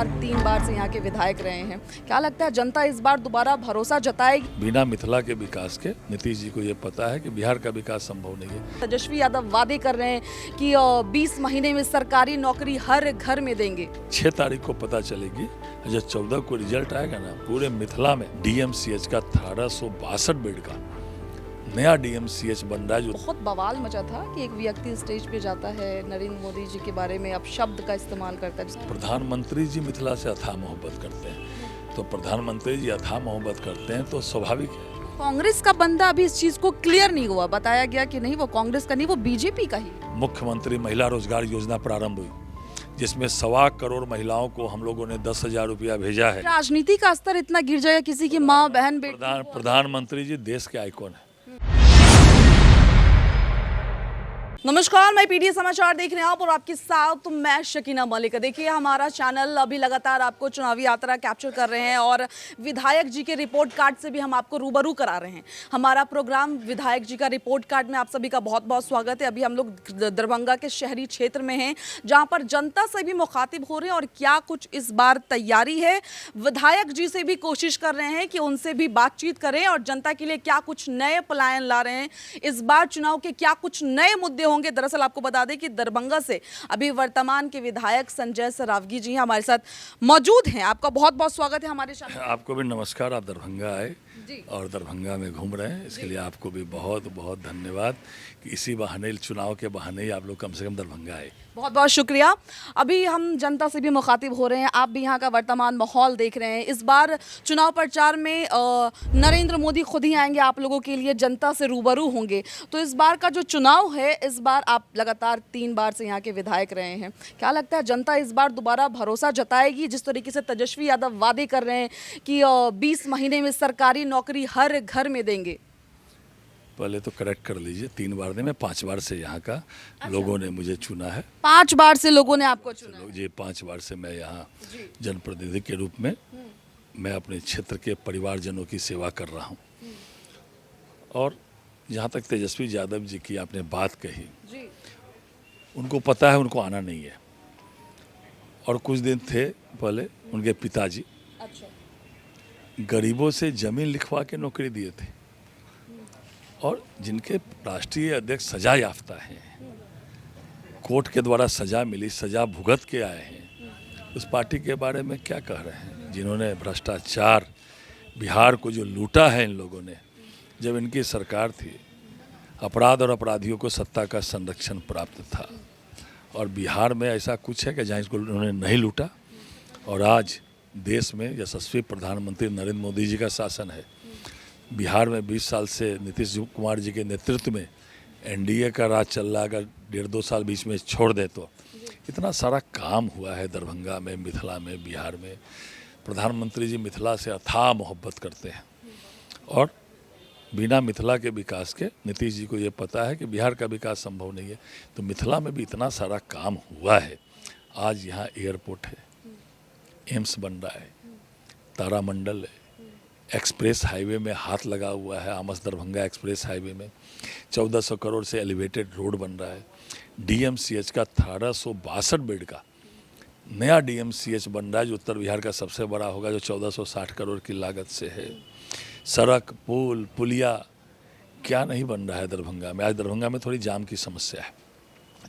लगातार 3 बार से यहाँ के विधायक रहे हैं। क्या लगता है जनता इस बार दोबारा भरोसा जताएगी? बिना मिथिला के विकास के नीतीश जी को ये पता है कि बिहार का विकास संभव नहीं है। तेजस्वी यादव वादे कर रहे हैं कि 20 महीने में सरकारी नौकरी हर घर में देंगे। 6 तारीख को पता चलेगी। जब 14 को रिजल्ट आएगा ना, पूरे मिथिला में डीएमसीएच का 1862 बेड का नया डीएमसीएच बन रहा है। जो बहुत बवाल मचा था कि एक व्यक्ति स्टेज पे जाता है, नरेंद्र मोदी जी के बारे में अब शब्द का इस्तेमाल करता है। प्रधानमंत्री जी मिथिला से अथाह मोहब्बत करते हैं, तो प्रधानमंत्री जी अथाह मोहब्बत करते हैं तो स्वाभाविक है। कांग्रेस का बंदा अभी इस चीज को क्लियर नहीं हुआ, बताया गया कि नहीं वो कांग्रेस का नहीं, वो बीजेपी का ही। मुख्यमंत्री महिला रोजगार योजना प्रारंभ हुई, जिसमें 1.25 करोड़ महिलाओं को हम लोगों ने 10,000 रुपया भेजा है। राजनीति का स्तर इतना गिर जाएगा, किसी की माँ बहन बेटी। प्रधानमंत्री जी देश के आइकॉन है। नमस्कार, मैं पीडी समाचार देख रहे हैं आप और आपके साथ मैं शकीना मलिक। देखिए हमारा चैनल अभी लगातार आपको चुनावी यात्रा कैप्चर कर रहे हैं और विधायक जी के रिपोर्ट कार्ड से भी हम आपको रूबरू करा रहे हैं। हमारा प्रोग्राम विधायक जी का रिपोर्ट कार्ड में आप सभी का बहुत बहुत स्वागत है। अभी हम लोग दरभंगा के शहरी क्षेत्र में हैं, जहाँ पर जनता से भी मुखातिब हो रहे हैं और क्या कुछ इस बार तैयारी है। विधायक जी से भी कोशिश कर रहे हैं कि उनसे भी बातचीत करें और जनता के लिए क्या कुछ नए प्लान ला रहे हैं। इस बार चुनाव के क्या कुछ नए मुद्दे होंगे। दरअसल आपको बता दें कि दरभंगा से अभी वर्तमान के विधायक संजय सरावगी जी हमारे साथ मौजूद हैं। आपका बहुत बहुत स्वागत है हमारे चैनल। आपको भी नमस्कार। आप दरभंगा आए और दरभंगा में घूम रहे हैं, इसके लिए आपको भी बहुत बहुत धन्यवाद कि इसी बहाने, चुनाव के बहाने ही आप लोग कम से कम दरभंगा आए। बहुत बहुत शुक्रिया। अभी हम जनता से भी मुखातिब हो रहे हैं, आप भी यहाँ का वर्तमान माहौल देख रहे हैं। इस बार चुनाव प्रचार में नरेंद्र मोदी खुद ही आएंगे, आप लोगों के लिए जनता से रूबरू होंगे। तो इस बार का जो चुनाव है, इस बार आप लगातार 3 बार से यहाँ के विधायक रहे हैं। क्या लगता है जनता इस बार दोबारा भरोसा जताएगी? जिस तरीके से तेजस्वी यादव वादे कर रहे हैं कि 20 महीने में सरकारी नौकरी हर घर में देंगे। पहले तो करेक्ट कर लीजिए, 3 बार नहीं, मैं 5 बार से यहाँ का लोगों ने मुझे चुना है। 5 बार से लोगों ने आपको चुना है? जी, 5 बार से मैं यहाँ जनप्रतिनिधि के रूप में मैं अपने क्षेत्र के परिवारजनों की सेवा कर रहा हूँ। और जहाँ तक तेजस्वी यादव जी की आपने बात कही, उनको पता है उनको आना नहीं है। और कुछ दिन थे पहले उनके पिताजी गरीबों से जमीन लिखवा के नौकरी दिए थे, और जिनके राष्ट्रीय अध्यक्ष सजा याफ्ता हैं, कोर्ट के द्वारा सजा मिली, सजा भुगत के आए हैं, उस पार्टी के बारे में क्या कह रहे हैं? जिन्होंने भ्रष्टाचार बिहार को जो लूटा है इन लोगों ने, जब इनकी सरकार थी, अपराध और अपराधियों को सत्ता का संरक्षण प्राप्त था। और बिहार में ऐसा कुछ है कि जहाँ इसको उन्होंने नहीं लूटा। और आज देश में यशस्वी प्रधानमंत्री नरेंद्र मोदी जी का शासन है। बिहार में 20 साल से नीतीश कुमार जी के नेतृत्व में एनडीए का राज चल रहा है। अगर 1.5-2 साल बीच में छोड़ दे तो इतना सारा काम हुआ है दरभंगा में, मिथिला में, बिहार में। प्रधानमंत्री जी मिथिला से अथाह मोहब्बत करते हैं और बिना मिथिला के विकास के नीतीश जी को ये पता है कि बिहार का विकास संभव नहीं है। तो मिथिला में भी इतना सारा काम हुआ है। आज यहाँ एयरपोर्ट है, एम्स बन रहा है, तारामंडल है, एक्सप्रेस हाईवे में हाथ लगा हुआ है, आमस दरभंगा एक्सप्रेस हाईवे में 1400 करोड़ से एलिवेटेड रोड बन रहा है। डीएमसीएच का 1862 बेड का नया डीएमसीएच बन रहा है, जो उत्तर बिहार का सबसे बड़ा होगा, जो 1460 करोड़ की लागत से है। सड़क, पुल, पुलिया क्या नहीं बन रहा है दरभंगा में। आज दरभंगा में थोड़ी जाम की समस्या है,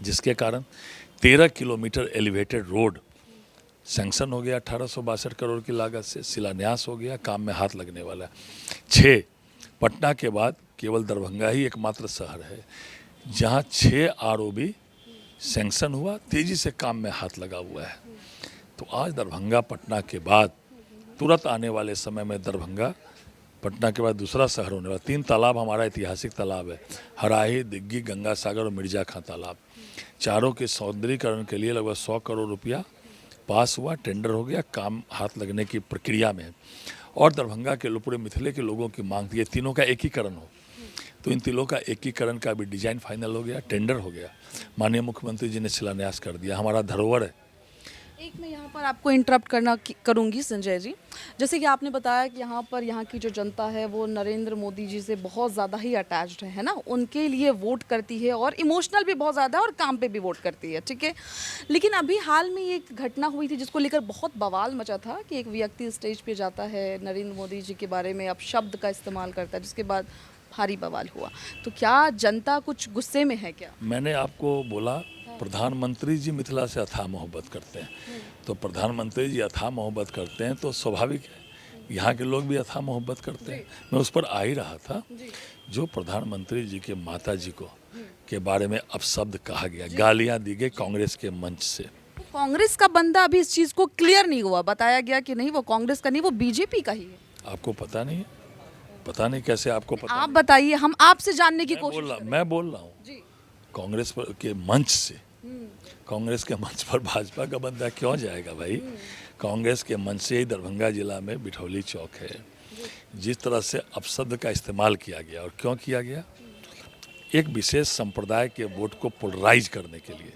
जिसके कारण 13 किलोमीटर एलिवेटेड रोड सैंक्शन हो गया 1862 करोड़ की लागत से, शिलान्यास हो गया, काम में हाथ लगने वाला है। 6 पटना के बाद केवल दरभंगा ही एकमात्र शहर है जहां 6 आरओबी सैंक्शन हुआ, तेजी से काम में हाथ लगा हुआ है। तो आज दरभंगा पटना के बाद तुरंत आने वाले समय में दरभंगा पटना के बाद दूसरा शहर होने वाला। 3 तालाब हमारा ऐतिहासिक तालाब है, हराही, दिग्गी, गंगा सागर और मिर्जा खां तालाब। चारों के सौंदर्यीकरण के लिए लगभग 100 करोड़ रुपया पास हुआ, टेंडर हो गया, काम हाथ लगने की प्रक्रिया में है। और दरभंगा के पूरे मिथिले के लोगों की मांग थी ये तीनों का एकीकरण हो। तो इन तीनों का एकीकरण का भी डिजाइन फाइनल हो गया, टेंडर हो गया, माननीय मुख्यमंत्री जी ने शिलान्यास कर दिया। हमारा धरोहर है। एक मैं यहाँ पर आपको इंटरप्ट करूँगी संजय जी। जैसे कि आपने बताया कि यहाँ पर यहाँ की जो जनता है वो नरेंद्र मोदी जी से बहुत ज़्यादा ही अटैच्ड है ना, उनके लिए वोट करती है और इमोशनल भी बहुत ज़्यादा है और काम पे भी वोट करती है, ठीक है। लेकिन अभी हाल में ये एक घटना हुई थी जिसको लेकर बहुत बवाल मचा था कि एक व्यक्ति स्टेज पे जाता है, नरेंद्र मोदी जी के बारे में अपशब्द का इस्तेमाल करता है, जिसके बाद भारी बवाल हुआ। तो क्या जनता कुछ गुस्से में है क्या? मैंने आपको बोला प्रधानमंत्री जी मिथिला से अथाह मोहब्बत करते हैं, तो प्रधानमंत्री जी अथाह मोहब्बत करते हैं तो स्वाभाविक है यहाँ के लोग भी अथाह मोहब्बत करते हैं। मैं उस पर आ ही रहा था। जो प्रधानमंत्री जी के माता जी को के बारे में अपशब्द कहा गया, गालियां दी गई कांग्रेस के मंच से। कांग्रेस का बंदा अभी इस चीज़ को क्लियर नहीं हुआ, बताया गया कि नहीं वो कांग्रेस का नहीं, वो बीजेपी का ही है। आपको पता नहीं है? पता नहीं कैसे आपको पता? आप बताइए, हम आपसे जानने की कोशिश कर रहे मैं बोल रहा हूँ जी। कांग्रेस पर के मंच से। कांग्रेस के मंच पर भाजपा का बंदा क्यों जाएगा भाई? कांग्रेस के मंच से ही दरभंगा जिला में बिठौली चौक है। जिस तरह से अपशब्द का इस्तेमाल किया गया और क्यों किया गया, एक विशेष संप्रदाय के वोट को पोलराइज करने के लिए,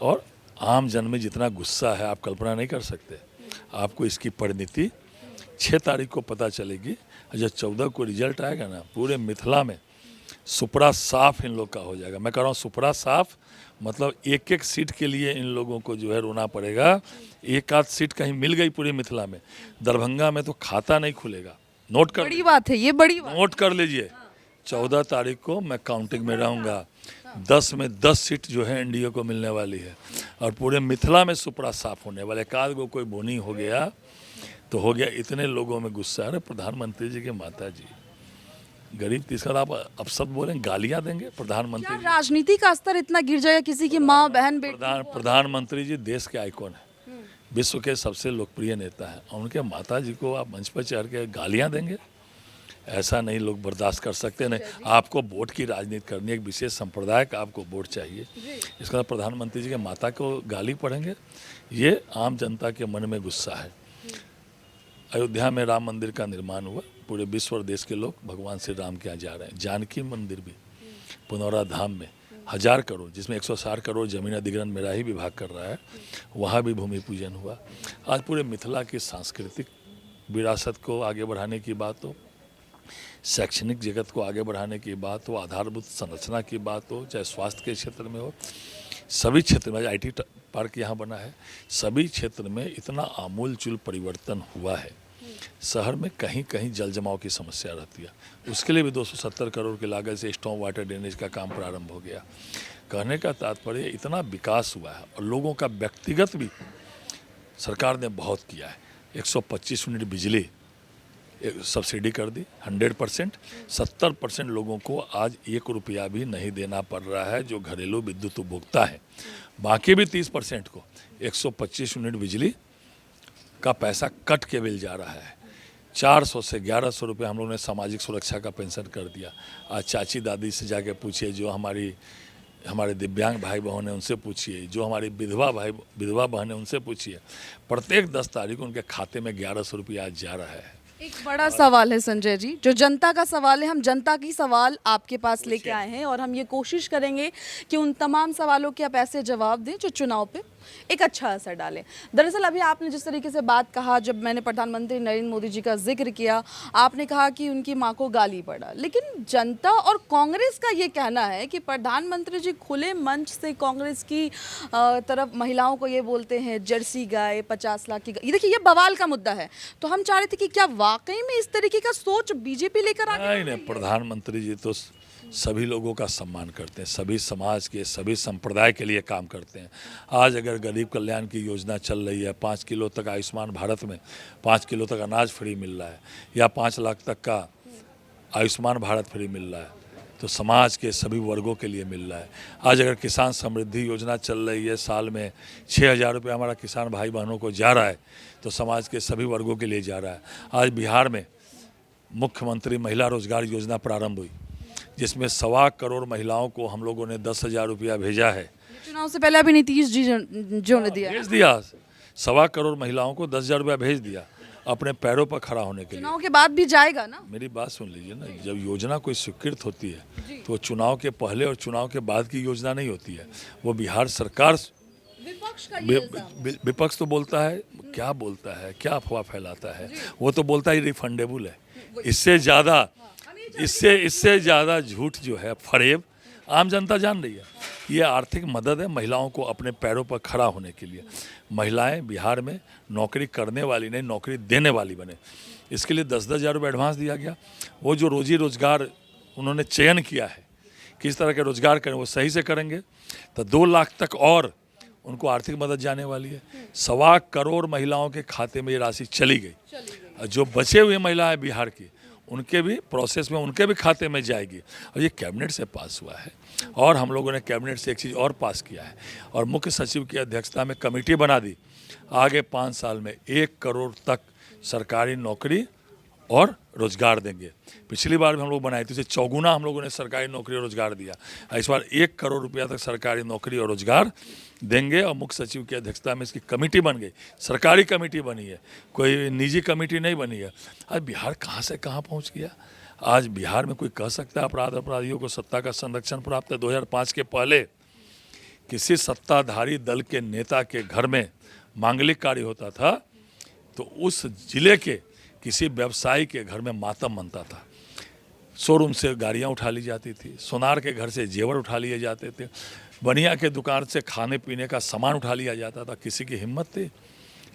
और आम जन में जितना गुस्सा है आप कल्पना नहीं कर सकते। आपको इसकी परिणति 6 तारीख को पता चलेगी। जब 14 को रिजल्ट आएगा ना, पूरे मिथिला में सुपड़ा साफ इन लोग का हो जाएगा। मैं कह रहा हूँ सुपड़ा साफ, मतलब एक एक सीट के लिए इन लोगों को जो है रोना पड़ेगा। एक आध सीट कहीं मिल गई पूरी मिथिला में, दरभंगा में तो खाता नहीं खुलेगा। नोट कर, बड़ी बात है ये, बड़ी बात। नोट कर लीजिए। 14 तारीख को मैं काउंटिंग में रहूँगा। 10 में 10 सीट जो है एनडीए को मिलने वाली है और पूरे मिथिला में सुपड़ा साफ होने वाले। एकाध को कोई बोनी हो गया तो हो गया। इतने लोगों में गुस्सा। अरे प्रधानमंत्री जी के माता जी गरीब, तीसरा आप अपशब्द बोलें, गालियां देंगे प्रधानमंत्री जी। राजनीति का स्तर इतना गिर जाएगा किसी की माँ बहन बेटी? प्रधानमंत्री जी देश के आइकॉन है, विश्व के सबसे लोकप्रिय नेता है, और उनके माता जी को आप मंच पर चढ़ के गालियां देंगे? ऐसा नहीं लोग बर्दाश्त कर सकते। नहीं, आपको वोट की राजनीति करनी है, एक विशेष संप्रदाय का आपको वोट चाहिए। इसका प्रधानमंत्री जी के माता को गाली पढ़ेंगे, ये आम जनता के मन में गुस्सा है। अयोध्या में राम मंदिर का निर्माण हुआ, पूरे विश्व और देश के लोग भगवान श्री राम के यहाँ जा रहे हैं। जानकी मंदिर भी पुनौरा धाम में 1000 करोड़, जिसमें 160 करोड़ जमीन अधिग्रहण मेरा ही विभाग कर रहा है, वहाँ भी भूमि पूजन हुआ। आज पूरे मिथिला की सांस्कृतिक विरासत को आगे बढ़ाने की बात हो, शैक्षणिक जगत को आगे बढ़ाने की बात हो, आधारभूत संरचना की बात हो, चाहे स्वास्थ्य के क्षेत्र में हो, सभी क्षेत्र में, आईटी पार्क यहाँ बना है, सभी क्षेत्र में इतना आमूलचूल परिवर्तन हुआ है। शहर में कहीं कहीं जल जमाव की समस्या रहती है, उसके लिए भी 270 करोड़ की लागत से स्टॉर्म वाटर ड्रेनेज का काम प्रारंभ हो गया। कहने का तात्पर्य इतना विकास हुआ है, और लोगों का व्यक्तिगत भी सरकार ने बहुत किया है। 125 यूनिट बिजली सब्सिडी कर दी 100%। 70% लोगों को आज 1 रुपया भी नहीं देना पड़ रहा है जो घरेलू विद्युत उपभोक्ता है। बाकी भी 30% को 125 यूनिट बिजली का पैसा कट के मिल जा रहा है। 400 से 1100 रुपये हम लोगों ने सामाजिक सुरक्षा का पेंशन कर दिया। आज चाची दादी से जाके पूछिए, जो हमारे दिव्यांग भाई बहन हैं उनसे पूछिए, जो हमारी विधवा बहन है उनसे पूछिए, प्रत्येक 10 तारीख को उनके खाते में 1100 रुपया आज जा रहा है। एक बड़ा सवाल है संजय जी, जो जनता का सवाल है, हम जनता की सवाल आपके पास लेके आए हैं और हम ये कोशिश करेंगे कि उन तमाम सवालों के आप ऐसे जवाब दें जो चुनाव पे एक अच्छा असर डालें। दरअसल अभी आपने जिस तरीके से बात कहा, जब मैंने प्रधानमंत्री नरेंद्र मोदी जी का जिक्र किया, आपने कहा कि उनकी माँ को गाली पड़ा, लेकिन जनता और कांग्रेस का ये कहना है कि प्रधानमंत्री जी खुले मंच से कांग्रेस की तरफ महिलाओं को ये बोलते हैं जर्सी गाय, 50 लाख की गाय। ये देखिए, ये बवाल का मुद्दा है। तो हम चाह रहे थे कि क्या वाकई में इस तरीके का सोच बीजेपी लेकर आगे? नहीं, प्रधानमंत्री जी तो सभी लोगों का सम्मान करते हैं, सभी समाज के, सभी संप्रदाय के लिए काम करते हैं। आज अगर गरीब कल्याण की योजना चल रही है, 5 किलो तक आयुष्मान भारत में 5 किलो तक अनाज फ्री मिल रहा है, या 5 लाख तक का आयुष्मान भारत फ्री मिल रहा है, तो समाज के सभी वर्गों के लिए मिल रहा है। आज अगर किसान समृद्धि योजना चल रही है, साल में 6000 रुपये हमारा किसान भाई बहनों को जा रहा है, तो समाज के सभी वर्गों के लिए जा रहा है। आज बिहार में मुख्यमंत्री महिला रोजगार योजना प्रारंभ हुई, जिसमें 1.25 करोड़ महिलाओं को हम लोगों ने 10,000 रुपया भेजा है। चुनाव से पहले अभी नीतीश जी जो ने दिया, भेज दिया 1.25 करोड़ महिलाओं को 10,000 रुपया भेज दिया अपने पैरों पर खड़ा होने के लिए। चुनाव के बाद भी जाएगा ना? मेरी बात सुन लीजिए ना, जब योजना कोई स्वीकृत होती है तो चुनाव के पहले और चुनाव के बाद की योजना नहीं होती है, वो बिहार सरकार विपक्ष का ये इल्जाम। विपक्ष तो बोलता है, क्या बोलता है, क्या अफवाह फैलाता है। वो तो बोलता है रिफंडेबल है। इससे ज़्यादा झूठ जो है, फरेब, आम जनता जान रही है। ये आर्थिक मदद है महिलाओं को अपने पैरों पर खड़ा होने के लिए। महिलाएं बिहार में नौकरी करने वाली नहीं, नौकरी देने वाली बने। इसके लिए 10-10 हज़ार रुपये एडवांस दिया गया। वो जो रोजी रोजगार उन्होंने चयन किया है, किस तरह के रोजगार करें, वो सही से करेंगे तो 2 लाख तक और उनको आर्थिक मदद जाने वाली है। 1.25 करोड़ महिलाओं के खाते में ये राशि चली गई। जो बचे हुए महिलाएं बिहार की, उनके भी प्रोसेस में, उनके भी खाते में जाएगी। और ये कैबिनेट से पास हुआ है। और हम लोगों ने कैबिनेट से एक चीज़ और पास किया है, और मुख्य सचिव की अध्यक्षता में कमेटी बना दी। आगे 5 साल में 1 करोड़ तक सरकारी नौकरी और रोजगार देंगे। पिछली बार भी हम लोग बनाए थे, उसे चौगुना हम लोगों ने सरकारी नौकरी और रोजगार दिया। इस बार 1 करोड़ रुपया तक सरकारी नौकरी और रोजगार देंगे। और मुख्य सचिव की अध्यक्षता में इसकी कमेटी बन गई, सरकारी कमेटी बनी है, कोई निजी कमेटी नहीं बनी है। आज बिहार कहाँ से कहाँ पहुँच गया। आज बिहार में कोई कह सकता है अपराधियों को सत्ता का संरक्षण प्राप्त है। 2005 के पहले किसी सत्ताधारी दल के नेता के घर में मांगलिक कार्य होता था तो उस जिले के किसी व्यवसायी के घर में मातम मनता था। शोरूम से गाड़ियां उठा ली जाती थी, सोनार के घर से जेवर उठा लिए जाते थे, बनिया के दुकान से खाने पीने का सामान उठा लिया जाता था। किसी की हिम्मत थी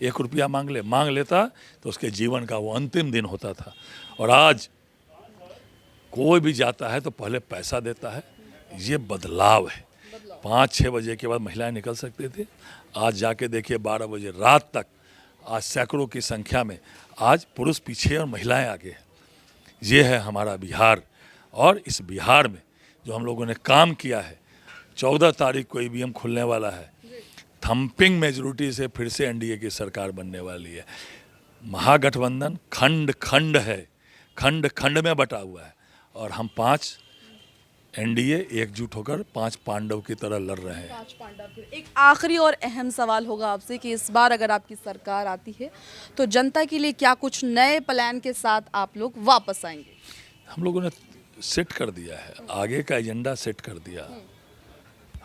1 रुपया मांग लेता तो उसके जीवन का वो अंतिम दिन होता था। और आज कोई भी जाता है तो पहले पैसा देता है। ये बदलाव है। 5-6 बजे के बाद महिलाएं निकल सकती थी, आज जाके देखिए 12 बजे रात तक, आज सैकड़ों की संख्या में आज पुरुष पीछे और महिलाएं आगे हैं। ये है हमारा बिहार। और इस बिहार में जो हम लोगों ने काम किया है, 14 तारीख को ईवीएम खुलने वाला है। थम्पिंग मेजॉरिटी से फिर से एनडीए की सरकार बनने वाली है। महागठबंधन खंड खंड है, खंड खंड में बटा हुआ है। और हम 5 एनडीए एकजुट होकर 5 पांडव की तरह लड़ रहे हैं। 5 पांडव। एक आखिरी और अहम सवाल होगा आपसे कि इस बार अगर आपकी सरकार आती है तो जनता के लिए क्या कुछ नए प्लान के साथ आप लोग वापस आएंगे? हम लोगों ने सेट कर दिया है, आगे का एजेंडा सेट कर दिया।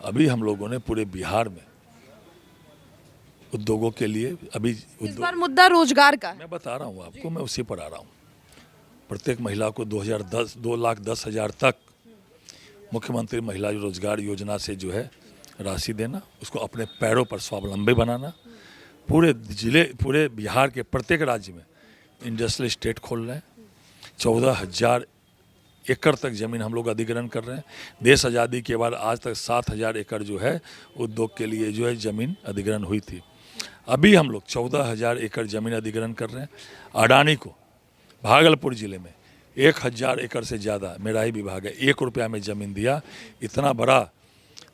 अभी हम लोगों ने पूरे बिहार में उद्योगों के लिए इस बार मुद्दा रोजगार का है। मैं बता रहा हूँ आपको, मैं उसी पर आ रहा हूँ। प्रत्येक महिला को 2,10,000 तक मुख्यमंत्री महिला रोजगार योजना से जो है राशि देना, उसको अपने पैरों पर स्वावलंबी बनाना। पूरे बिहार के प्रत्येक राज्य में इंडस्ट्रियल स्टेट खोल रहे हैं। 14,000 एकड़ तक ज़मीन हम लोग अधिग्रहण कर रहे हैं। देश आज़ादी के बाद आज तक 7,000 एकड़ जो है उद्योग के लिए जो है ज़मीन अधिग्रहण हुई थी। अभी हम लोग 14,000 एकड़ ज़मीन अधिग्रहण कर रहे हैं। अडानी को भागलपुर ज़िले में 1,000 एकड़ से ज़्यादा, मेरा ही विभाग है, 1 रुपया में ज़मीन दिया। इतना बड़ा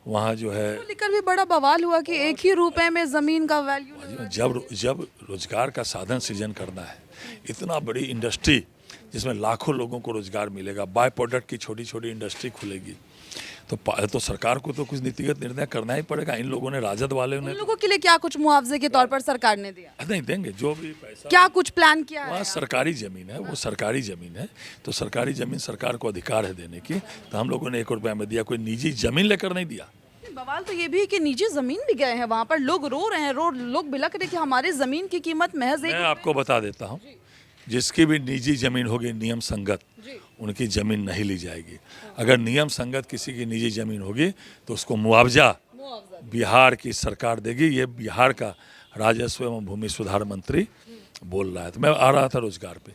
वहाँ जो है तो लेकर भी बड़ा बवाल हुआ कि 1 ही रुपए में ज़मीन का वैल्यू। जब रोजगार का साधन सृजन करना है, इतना बड़ी इंडस्ट्री जिसमें लाखों लोगों को रोजगार मिलेगा, बाय प्रोडक्ट की छोटी छोटी इंडस्ट्री खुलेगी, तो सरकार को तो कुछ नीतिगत निर्णय करना ही पड़ेगा। इन लोगों ने, राजद वाले ने, उन लोगों के लिए क्या कुछ मुआवजे के तौर पर सरकार ने दिया? नहीं देंगे, जो भी पैसा, क्या कुछ प्लान किया है? वहाँ सरकारी ज़मीन है, वो सरकारी ज़मीन है, तो सरकारी ज़मीन सरकार को अधिकार है देने की। तो हम लोगों ने 1 रुपया में दिया, कोई निजी ज़मीन लेकर नहीं दिया। बवाल तो ये भी है कि निजी जमीन भी गए हैं वहाँ पर, लोग रो रहे हैं, लोग बिलख रहे हैं कि हमारी जमीन की कीमत महज मैं आपको बता देता हूँ, जिसकी भी निजी ज़मीन होगी नियम संगत, उनकी ज़मीन नहीं ली जाएगी। अगर नियम संगत किसी की निजी ज़मीन होगी तो उसको मुआवजा बिहार की सरकार देगी। ये बिहार का राजस्व एवं भूमि सुधार मंत्री बोल रहा है। तो मैं आ रहा था रोजगार पे,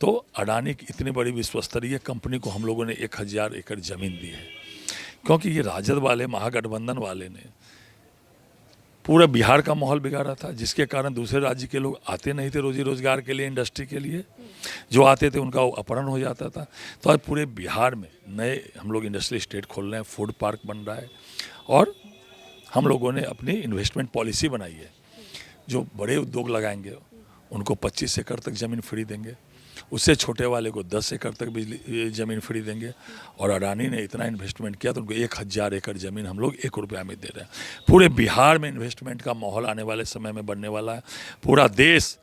तो अडानी की इतनी बड़ी विश्वस्तरीय कंपनी को हम लोगों ने 1,000 एकड़ ज़मीन दी है, क्योंकि ये राजद वाले, महागठबंधन वाले ने पूरा बिहार का माहौल बिगाड़ा था, जिसके कारण दूसरे राज्य के लोग आते नहीं थे रोजी रोजगार के लिए, इंडस्ट्री के लिए। जो आते थे उनका अपहरण हो जाता था। तो आज पूरे बिहार में नए हम लोग इंडस्ट्रियल स्टेट खोल रहे हैं, फूड पार्क बन रहा है, और हम लोगों ने अपनी इन्वेस्टमेंट पॉलिसी बनाई है। जो बड़े उद्योग लगाएंगे उनको 25 एकड़ तक ज़मीन फ्री देंगे, उससे छोटे वाले को 10 एकड़ तक बिजली ज़मीन फ्री देंगे। और अडानी ने इतना इन्वेस्टमेंट किया तो उनको 1,000 एकड़ ज़मीन हम लोग 1 रुपया में दे रहे हैं। पूरे बिहार में इन्वेस्टमेंट का माहौल आने वाले समय में बनने वाला है। पूरा देश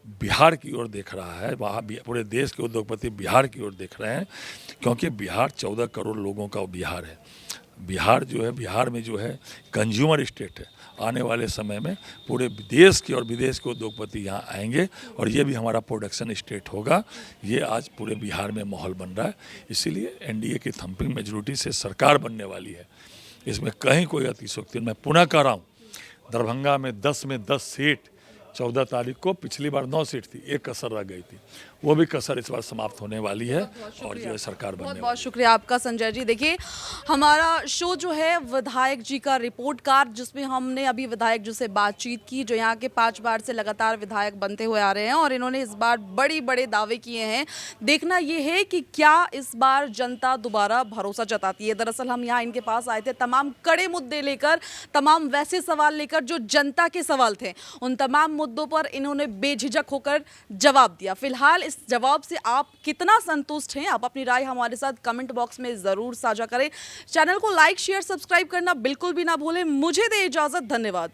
बिहार की ओर देख रहा है, वहाँ पूरे देश के उद्योगपति बिहार की ओर देख रहे हैं, क्योंकि बिहार 14 करोड़ लोगों का बिहार है। बिहार जो है, बिहार में जो है कंज्यूमर स्टेट है। आने वाले समय में पूरे देश के और विदेश के उद्योगपति यहाँ आएंगे और ये भी हमारा प्रोडक्शन स्टेट होगा। ये आज पूरे बिहार में माहौल बन रहा है। इसीलिए एनडीए की थंपिंग मेजोरिटी से सरकार बनने वाली है। इसमें कहीं कोई अतिशयोक्ति। मैं पुनः कह रहा हूँ, दरभंगा में 10 सीट 14 तारीख को, पिछली बार 9 सीट थी, एक कसर रह गई थी, वो भी कसर इस बार समाप्त होने वाली है और जो है सरकार बनने वाली है। बहुत शुक्रिया आपका संजय जी। देखिए, हमारा शो जो है विधायक जी का रिपोर्ट कार्ड, जिसमें हमने अभी विधायक जी से बातचीत की, जो यहाँ के 5 बार से लगातार विधायक बनते हुए आ रहे हैं और इन्होंने इस बार बड़े दावे किए हैं। देखना ये है कि क्या इस बार जनता दोबारा भरोसा जताती है। दरअसल हम यहाँ इनके पास आए थे तमाम कड़े मुद्दे लेकर, तमाम वैसे सवाल लेकर जो जनता के सवाल थे। उन तमाम मुद्दों पर इन्होंने बेझिझक होकर जवाब दिया। फिलहाल इस जवाब से आप कितना संतुष्ट हैं? आप अपनी राय हमारे साथ कमेंट बॉक्स में जरूर साझा करें। चैनल को लाइक, शेयर, सब्सक्राइब करना बिल्कुल भी ना भूलें। मुझे दे इजाजत, धन्यवाद।